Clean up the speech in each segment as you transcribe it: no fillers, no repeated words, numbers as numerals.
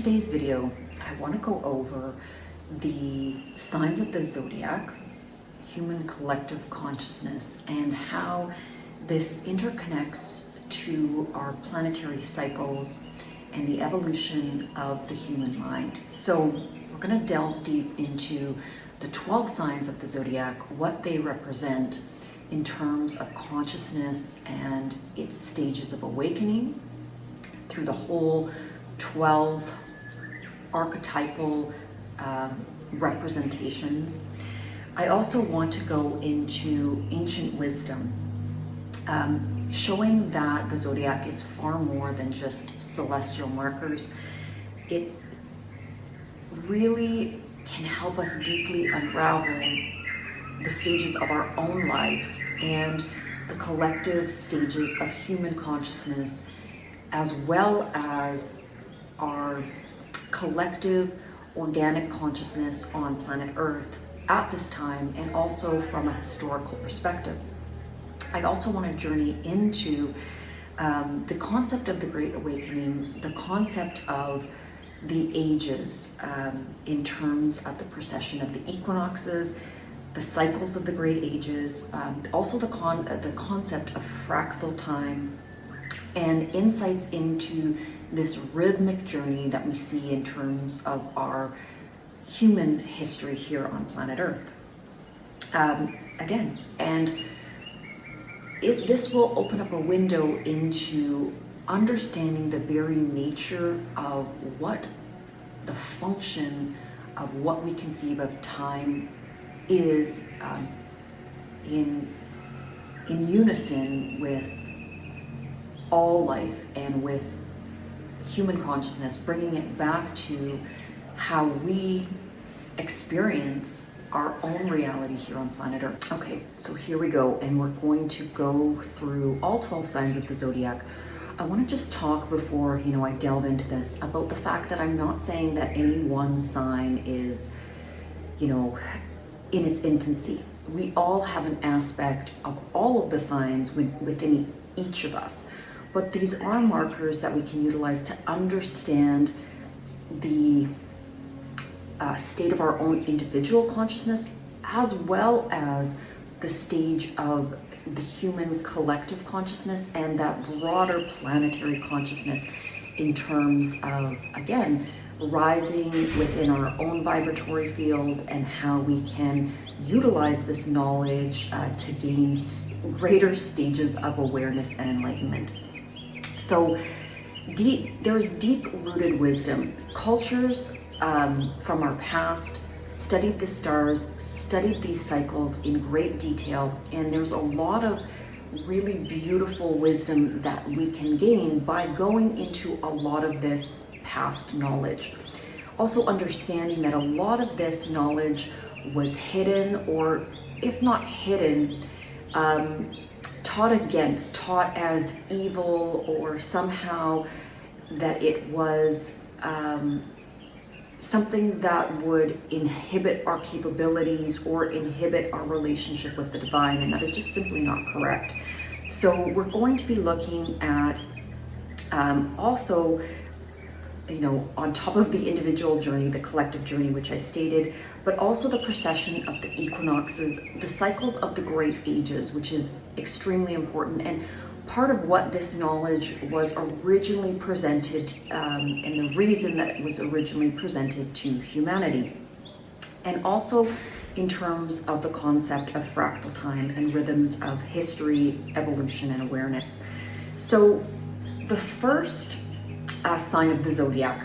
today's video, I want to go over the signs of the zodiac, human collective consciousness, and how this interconnects to our planetary cycles and the evolution of the human mind. So we're going to delve deep into the 12 signs of the zodiac, what they represent in terms of consciousness and its stages of awakening through the whole 12 archetypal representations. I also want to go into ancient wisdom, showing that the zodiac is far more than just celestial markers. It really can help us deeply unravel the stages of our own lives and the collective stages of human consciousness, as well as our collective organic consciousness on planet Earth at this time, and also from a historical perspective. I also want to journey into the concept of the Great Awakening, the concept of the ages in terms of the procession of the equinoxes, the cycles of the great ages, also the concept of fractal time, and insights into this rhythmic journey that we see in terms of our human history here on planet Earth. This will open up a window into understanding the very nature of what the function of what we conceive of time is in unison with all life and with human consciousness, bringing it back to how we experience our own reality here on planet Earth. Okay, so here we go, and we're going to go through all 12 signs of the zodiac. I want to just talk before I delve into this about the fact that I'm not saying that any one sign is in its infancy. We all have an aspect of all of the signs within each of us, but these are markers that we can utilize to understand the state of our own individual consciousness, as well as the stage of the human collective consciousness and that broader planetary consciousness in terms of, again, rising within our own vibratory field and how we can utilize this knowledge to gain greater stages of awareness and enlightenment. So there's deep-rooted wisdom. Cultures from our past studied the stars, studied these cycles in great detail, and there's a lot of really beautiful wisdom that we can gain by going into a lot of this past knowledge. Also understanding that a lot of this knowledge was hidden, or if not hidden, taught as evil, or somehow that it was something that would inhibit our capabilities or inhibit our relationship with the divine, and that is just simply not correct. So we're going to be looking at also, on top of the individual journey, the collective journey, which I stated, but also the procession of the equinoxes, the cycles of the great ages, which is extremely important, and part of what this knowledge was originally presented, and the reason that it was originally presented to humanity. And also in terms of the concept of fractal time and rhythms of history, evolution, and awareness. So the first sign of the zodiac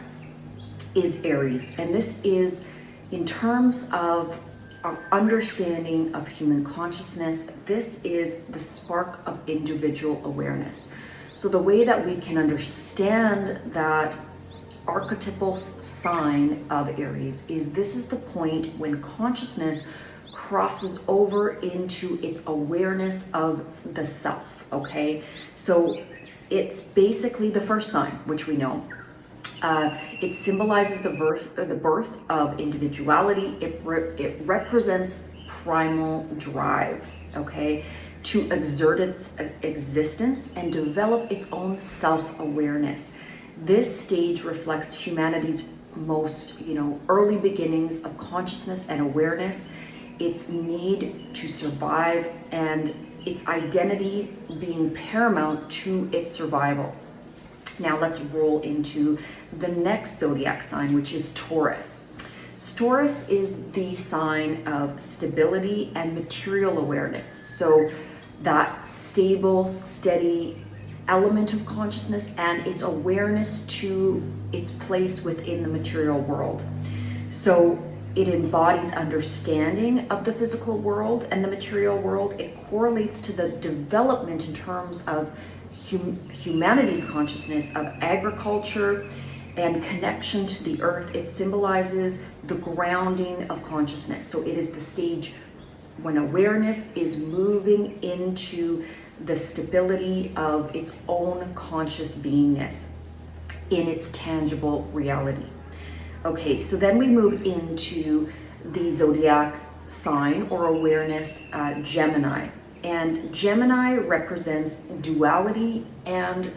is Aries, and this is in terms of our understanding of human consciousness. This is the spark of individual awareness. So the way that we can understand that archetypal sign of Aries is this is the point when consciousness crosses over into its awareness of the self, okay? So it's basically the first sign, which we know. It symbolizes the birth of individuality. It represents primal drive, okay, to exert its existence and develop its own self-awareness. This stage reflects humanity's most, early beginnings of consciousness and awareness, its need to survive, and its identity being paramount to its survival. Now let's roll into the next zodiac sign, which is Taurus. Taurus is the sign of stability and material awareness. So that stable, steady element of consciousness and its awareness to its place within the material world. So it embodies understanding of the physical world and the material world. It correlates to the development in terms of humanity's consciousness of agriculture and connection to the earth. It symbolizes the grounding of consciousness. So it is the stage when awareness is moving into the stability of its own conscious beingness in its tangible reality. Okay, so then we move into the zodiac sign or awareness, Gemini. And Gemini represents duality and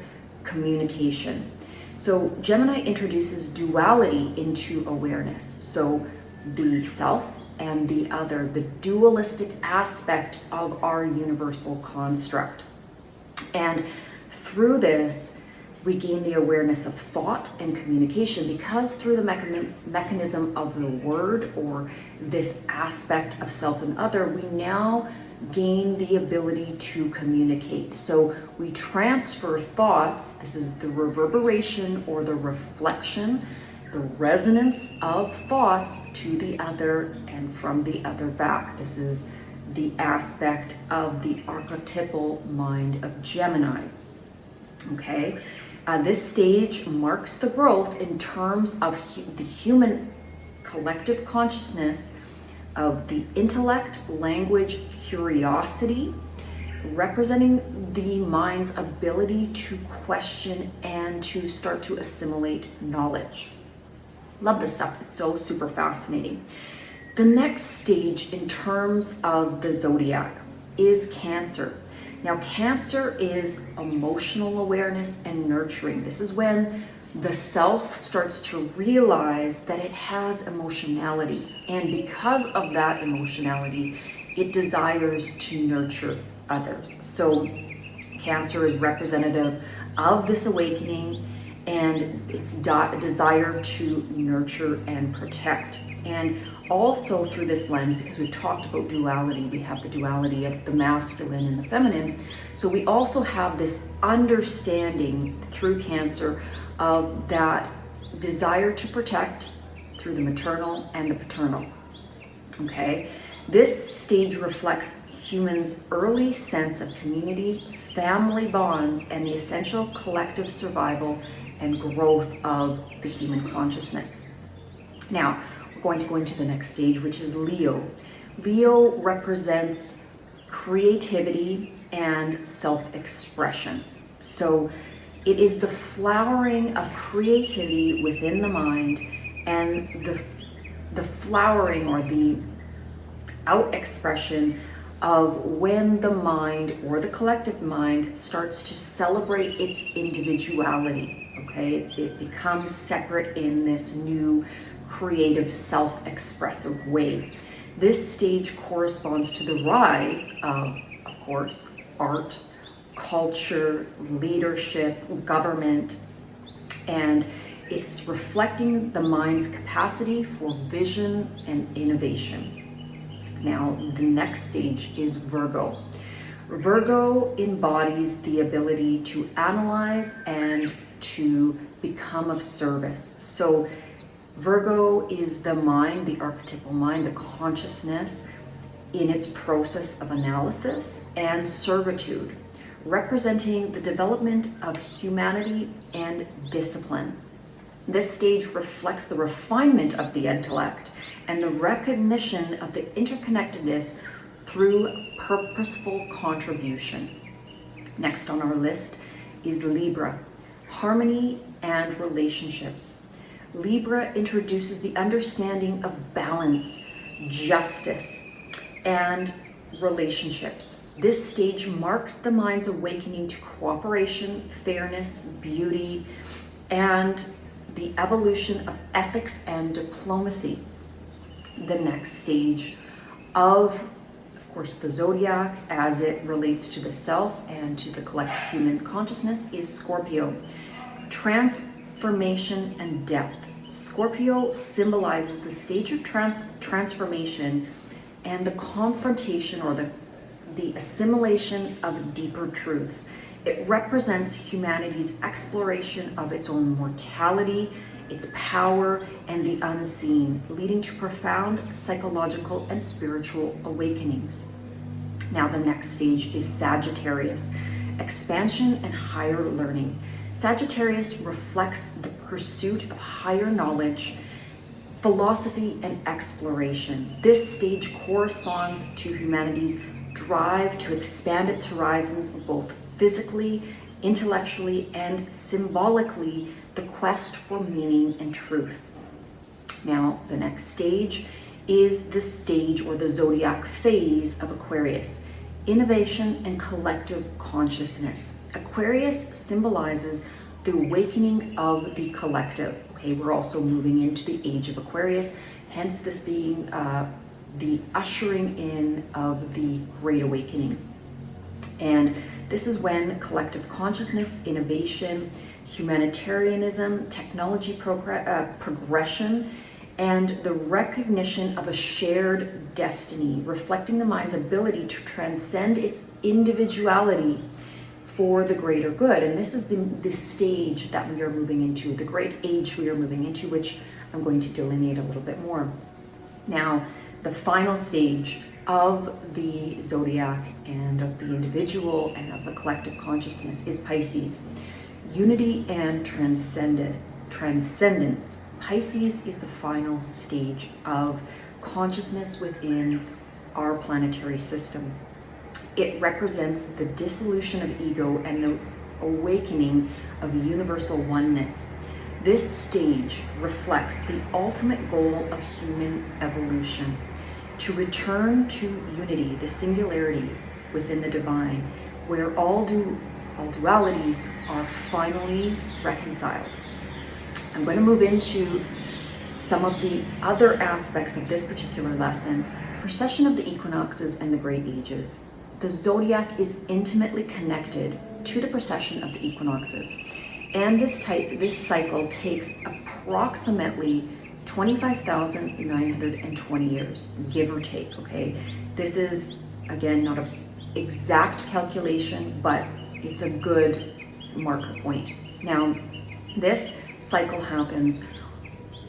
communication. So Gemini introduces duality into awareness. So the self and the other, the dualistic aspect of our universal construct. And through this, we gain the awareness of thought and communication, because through the mechanism of the word, or this aspect of self and other, we now gain the ability to communicate. So we transfer thoughts. This is the reverberation or the reflection, the resonance of thoughts to the other and from the other back. This is the aspect of the archetypal mind of Gemini. Okay, this stage marks the growth in terms of the human collective consciousness of the intellect, language, curiosity, representing the mind's ability to question and to start to assimilate knowledge. Love this stuff. It's so super fascinating. The next stage in terms of the zodiac is Cancer. Now, Cancer is emotional awareness and nurturing. This is when the self starts to realize that it has emotionality. And because of that emotionality, it desires to nurture others. So Cancer is representative of this awakening and its desire to nurture and protect. And also through this lens, because we've talked about duality, we have the duality of the masculine and the feminine. So we also have this understanding through Cancer of that desire to protect through the maternal and the paternal. Okay, this stage reflects humans' early sense of community, family bonds, and the essential collective survival and growth of the human consciousness. Now, we're going to go into the next stage, which is Leo. Leo represents creativity and self-expression. So it is the flowering of creativity within the mind, and the flowering or the out expression of when the mind or the collective mind starts to celebrate its individuality. Okay, it becomes separate in this new creative self-expressive way. This stage corresponds to the rise of course, art, culture, leadership, government, and it's reflecting the mind's capacity for vision and innovation. Now, the next stage is Virgo. Virgo embodies the ability to analyze and to become of service. So Virgo is the mind, the archetypal mind, the consciousness in its process of analysis and servitude, representing the development of humanity and discipline. This stage reflects the refinement of the intellect and the recognition of the interconnectedness through purposeful contribution. Next on our list is Libra, harmony and relationships. Libra introduces the understanding of balance, justice, and relationships. This stage marks the mind's awakening to cooperation, fairness, beauty, and the evolution of ethics and diplomacy. The next stage of course, the zodiac as it relates to the self and to the collective human consciousness is Scorpio. Transformation and depth. Scorpio symbolizes the stage of transformation and the confrontation or the assimilation of deeper truths. It represents humanity's exploration of its own mortality, its power, and the unseen, leading to profound psychological and spiritual awakenings. Now, the next stage is Sagittarius, expansion and higher learning. Sagittarius reflects the pursuit of higher knowledge, philosophy, and exploration. This stage corresponds to humanity's drive to expand its horizons, both physically, intellectually, and symbolically, the quest for meaning and truth. Now, the next stage is the stage or the zodiac phase of Aquarius, innovation and collective consciousness. Aquarius symbolizes the awakening of the collective. Okay, we're also moving into the age of Aquarius, hence this being the ushering in of the Great Awakening. And this is when collective consciousness, innovation, humanitarianism, technology progression, and the recognition of a shared destiny, reflecting the mind's ability to transcend its individuality for the greater good. And this is the stage that we are moving into, the great age we are moving into, which I'm going to delineate a little bit more. Now, the final stage of the zodiac and of the individual and of the collective consciousness is Pisces. Unity and transcendence. Pisces is the final stage of consciousness within our planetary system. It represents the dissolution of ego and the awakening of universal oneness. This stage reflects the ultimate goal of human evolution, to return to unity, the singularity within the divine, where all dualities are finally reconciled. I'm going to move into some of the other aspects of this particular lesson. Procession of the equinoxes and the great ages. The zodiac is intimately connected to the procession of the equinoxes, and this cycle takes approximately 25,920 years, give or take, okay? This is, again, not an exact calculation, but it's a good marker point. Now, this cycle happens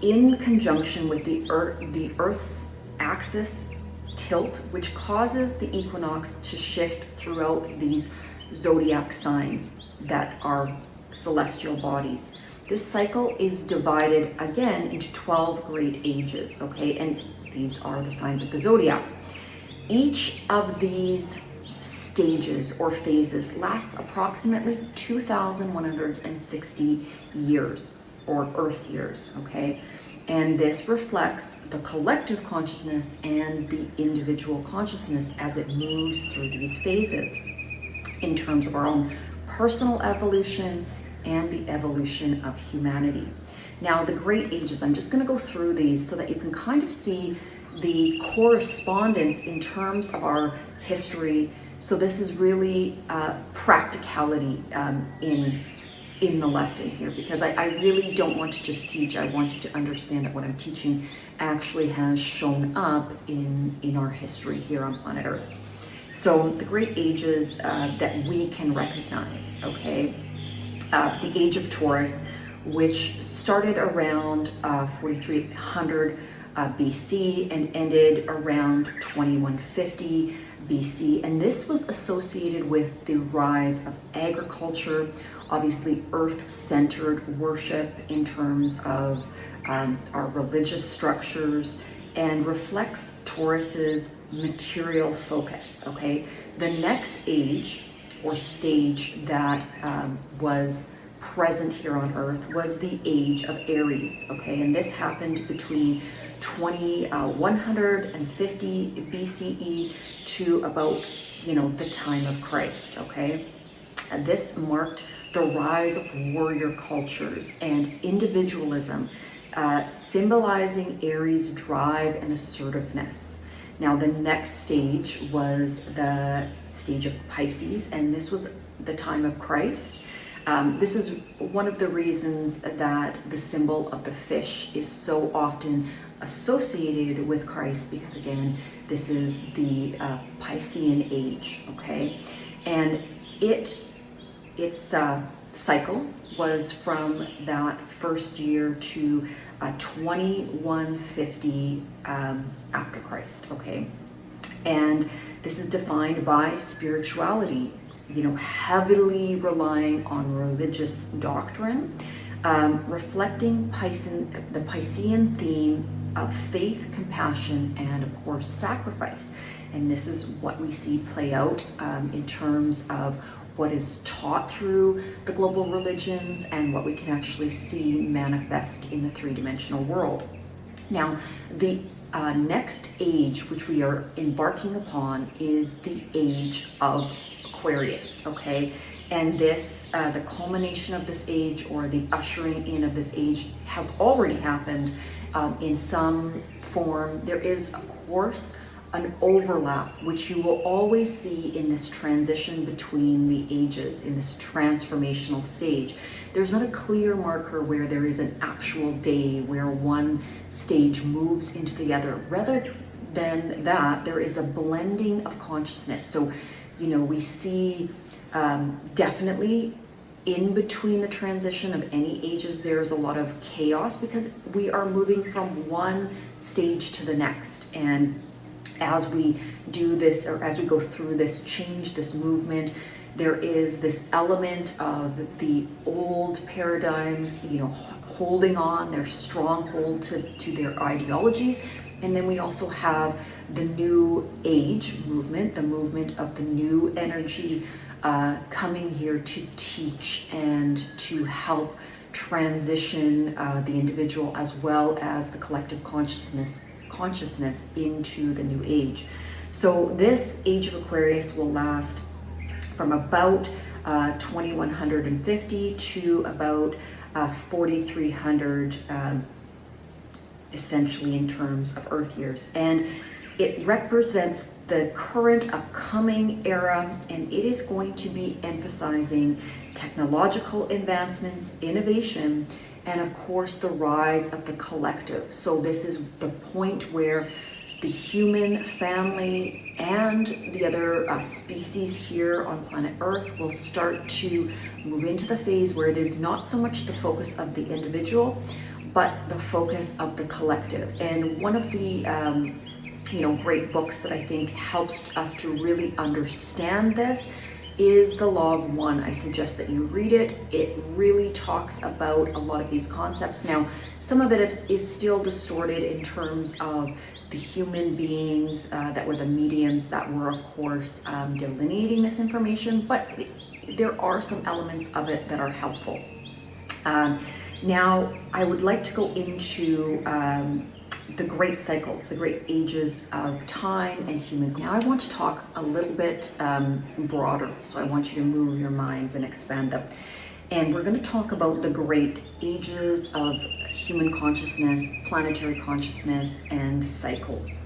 in conjunction with the Earth's axis tilt, which causes the equinox to shift throughout these zodiac signs that are celestial bodies. This cycle is divided again into 12 great ages, okay? And these are the signs of the zodiac. Each of these stages or phases lasts approximately 2,160 years, or Earth years, okay? And this reflects the collective consciousness and the individual consciousness as it moves through these phases in terms of our own personal evolution and the evolution of humanity. Now, the great ages, I'm just going to go through these so that you can kind of see the correspondence in terms of our history. So this is really practicality in the lesson here, because I really don't want to just teach. I want you to understand that what I'm teaching actually has shown up in our history here on planet Earth. So the great ages that we can recognize, okay? The age of Taurus, which started around 4300 BC and ended around 2150 BC. And this was associated with the rise of agriculture, obviously earth-centered worship in terms of our religious structures, and reflects Taurus's material focus, okay? The next age or stage that was present here on Earth was the age of Aries, okay? And this happened between 150 BCE to about, the time of Christ, okay? This marked the rise of warrior cultures, and individualism, symbolizing Aries' drive and assertiveness. Now, the next stage was the stage of Pisces, and this was the time of Christ. This is one of the reasons that the symbol of the fish is so often associated with Christ, because again, this is the Piscean age, okay? And its cycle was from that first year to 2150 after Christ, okay? And this is defined by spirituality, you know, heavily relying on religious doctrine, reflecting the Piscean theme of faith, compassion, and of course sacrifice. And this is what we see play out in terms of what is taught through the global religions and what we can actually see manifest in the three-dimensional world. Now, the next age which we are embarking upon is the Age of Aquarius, okay? And this, the culmination of this age, or the ushering in of this age, has already happened in some form. There is, of course, an overlap, which you will always see in this transition between the ages, in this transformational stage. There's not a clear marker where there is an actual day where one stage moves into the other. Rather than that, there is a blending of consciousness. So, you know, we see definitely in between the transition of any ages, there's a lot of chaos, because we are moving from one stage to the next. And as we do this, or as we go through this change, this movement, there is this element of the old paradigms, you know, holding on, their stronghold to their ideologies. And then we also have the new age movement, the movement of the new energy coming here to teach and to help transition the individual as well as the collective consciousness into the new age. So this Age of Aquarius will last from about 2150 to about 4300, essentially in terms of Earth years. And it represents the current upcoming era, and it is going to be emphasizing technological advancements, innovation, and of course the rise of the collective. So this is the point where the human family and the other species here on planet Earth will start to move into the phase where it is not so much the focus of the individual, but the focus of the collective. And one of the great books that I think helps us to really understand this is The Law of One. I suggest that you read it. It really talks about a lot of these concepts. Now, some of it is still distorted in terms of the human beings that were the mediums that were, of course, delineating this information, but there are some elements of it that are helpful. Now, I would like to go into the great cycles, the great ages of time and human. Now I want to talk a little bit broader, so I want you to move your minds and expand them. And we're going to talk about the great ages of human consciousness, planetary consciousness, and cycles.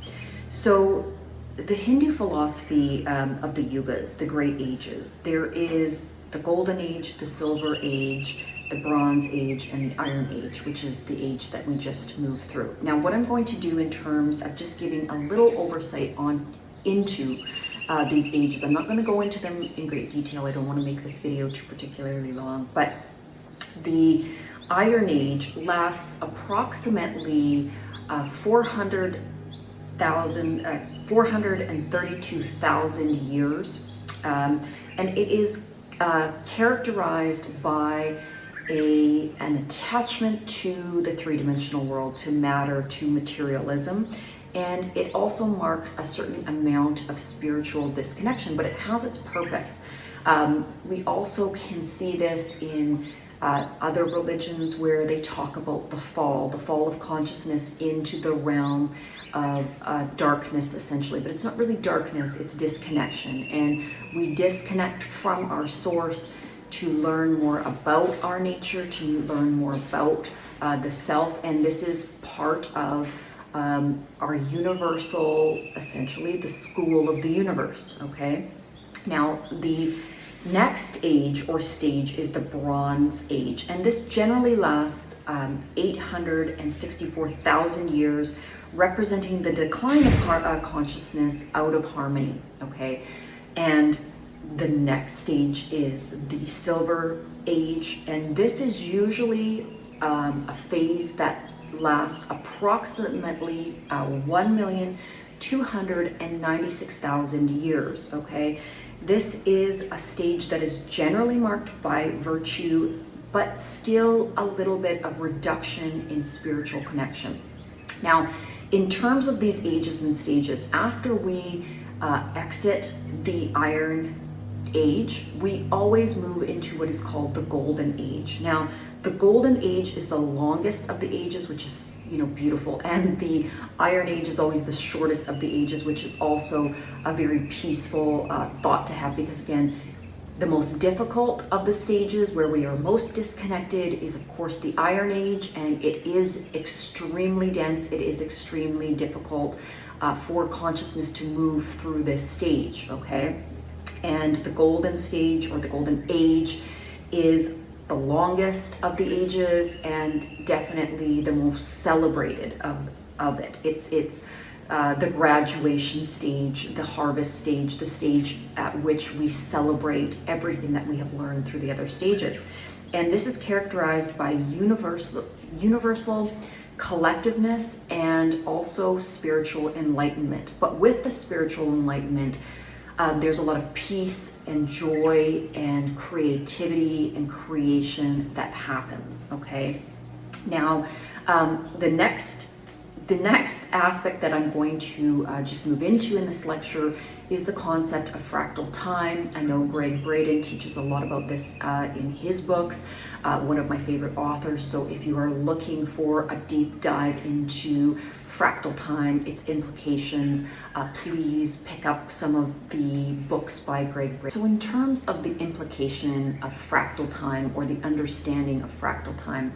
So the Hindu philosophy of the Yugas, the great ages, there is the Golden Age, the Silver Age, the Bronze Age, and the Iron Age, which is the age that we just moved through. Now, what I'm going to do in terms of just giving a little oversight into these ages, I'm not going to go into them in great detail. I don't want to make this video too particularly long, but the Iron Age lasts approximately 432,000 years, and it is characterized by an attachment to the three-dimensional world, to matter, to materialism, and it also marks a certain amount of spiritual disconnection, but it has its purpose. We also can see this in other religions where they talk about the fall of consciousness into the realm of darkness, essentially, but it's not really darkness, it's disconnection, and we disconnect from our source to learn more about our nature, to learn more about the self, and this is part of our universal, essentially the school of the universe, okay? Now, the next age or stage is the Bronze Age, and this generally lasts 864,000 years, representing the decline of consciousness out of harmony, okay? And the next stage is the Silver Age, and this is usually a phase that lasts approximately 1,296,000 years, okay? This is a stage that is generally marked by virtue, but still a little bit of reduction in spiritual connection. Now, in terms of these ages and stages, after we exit the Iron Age, we always move into what is called the Golden Age. Now, the Golden Age is the longest of the ages, which is, beautiful, and the Iron Age is always the shortest of the ages, which is also a very peaceful thought to have, because again, the most difficult of the stages where we are most disconnected is of course the Iron Age, and it is extremely dense, it is extremely difficult for consciousness to move through this stage, okay? And the Golden Stage or the Golden Age is the longest of the ages and definitely the most celebrated of it. It's the graduation stage, the harvest stage, the stage at which we celebrate everything that we have learned through the other stages. And this is characterized by universal collectiveness and also spiritual enlightenment. But with the spiritual enlightenment, there's a lot of peace and joy and creativity and creation that happens, okay? Now, the next aspect that I'm going to just move into in this lecture is the concept of fractal time. I know Greg Braden teaches a lot about this in his books, one of my favorite authors. So if you are looking for a deep dive into fractal time, its implications, please pick up some of the books by Greg Braden. So in terms of the implication of fractal time or the understanding of fractal time,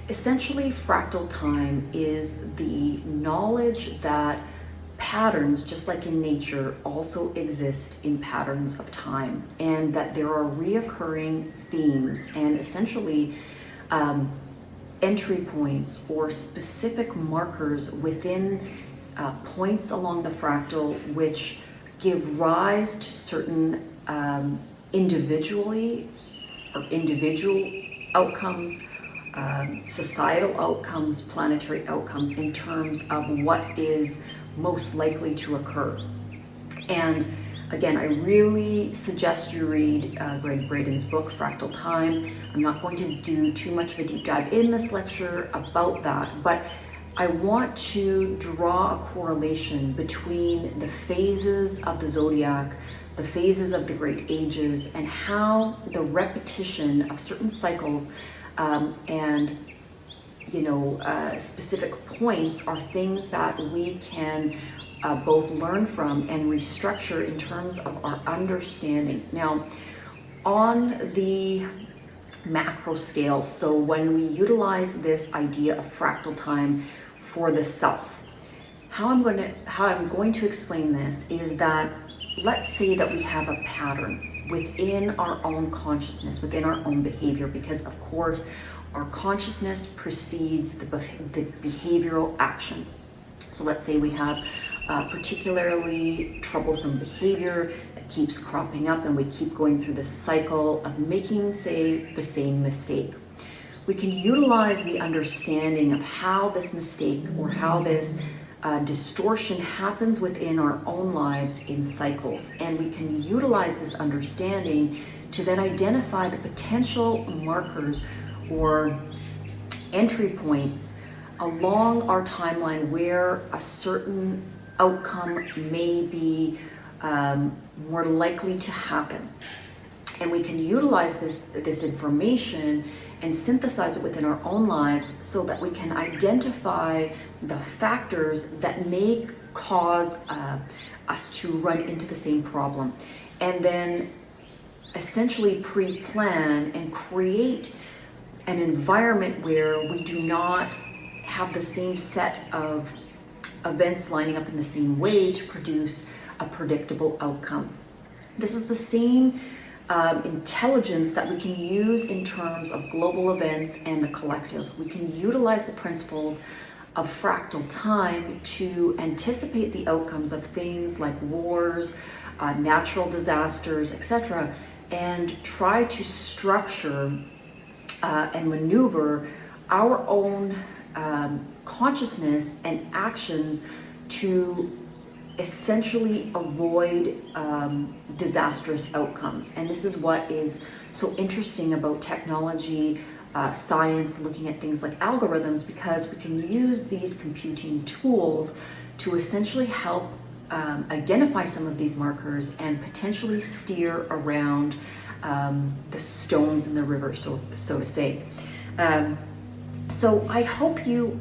essentially fractal time is the knowledge that patterns, just like in nature, also exist in patterns of time, and that there are reoccurring themes and essentially entry points or specific markers within points along the fractal which give rise to certain individual outcomes, societal outcomes, planetary outcomes in terms of what is most likely to occur. And again, I really suggest you read Greg Braden's book, Fractal Time. I'm not going to do too much of a deep dive in this lecture about that, but I want to draw a correlation between the phases of the zodiac, the phases of the great ages, and how the repetition of certain cycles and specific points are things that we can both learn from and restructure in terms of our understanding. Now, on the macro scale, so when we utilize this idea of fractal time for the self, how I'm going to explain this is that let's say that we have a pattern within our own consciousness, within our own behavior, because of course our consciousness precedes the behavioral action. So let's say we have particularly troublesome behavior that keeps cropping up, and we keep going through this cycle of making, say, the same mistake. We can utilize the understanding of how this mistake or how this distortion happens within our own lives in cycles, and we can utilize this understanding to then identify the potential markers or entry points along our timeline where a certain outcome may be more likely to happen. And we can utilize this information and synthesize it within our own lives so that we can identify the factors that may cause us to run into the same problem. And then essentially pre-plan and create an environment where we do not have the same set of events lining up in the same way to produce a predictable outcome. This is the same intelligence that we can use in terms of global events and the collective. We can utilize the principles of fractal time to anticipate the outcomes of things like wars, natural disasters, etc., and try to structure and maneuver our own consciousness and actions to essentially avoid disastrous outcomes. And this is what is so interesting about technology, science, looking at things like algorithms, because we can use these computing tools to essentially help identify some of these markers and potentially steer around the stones in the river, so to say. So I hope you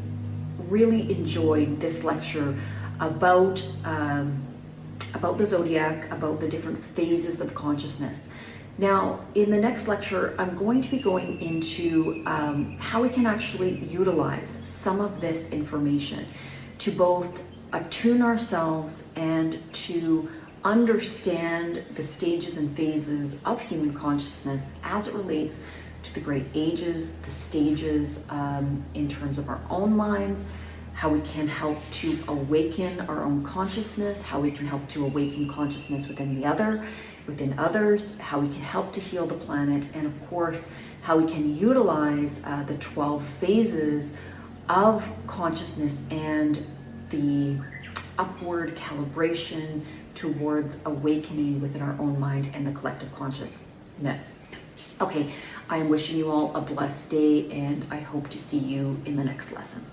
really enjoyed this lecture about the zodiac, about the different phases of consciousness. Now, in the next lecture, I'm going to be going into how we can actually utilize some of this information to both attune ourselves and to understand the stages and phases of human consciousness as it relates to the great ages, the stages in terms of our own minds, how we can help to awaken our own consciousness, how we can help to awaken consciousness within others, how we can help to heal the planet, and of course, how we can utilize the 12 phases of consciousness and the upward calibration towards awakening within our own mind and the collective consciousness. Okay, I am wishing you all a blessed day, and I hope to see you in the next lesson.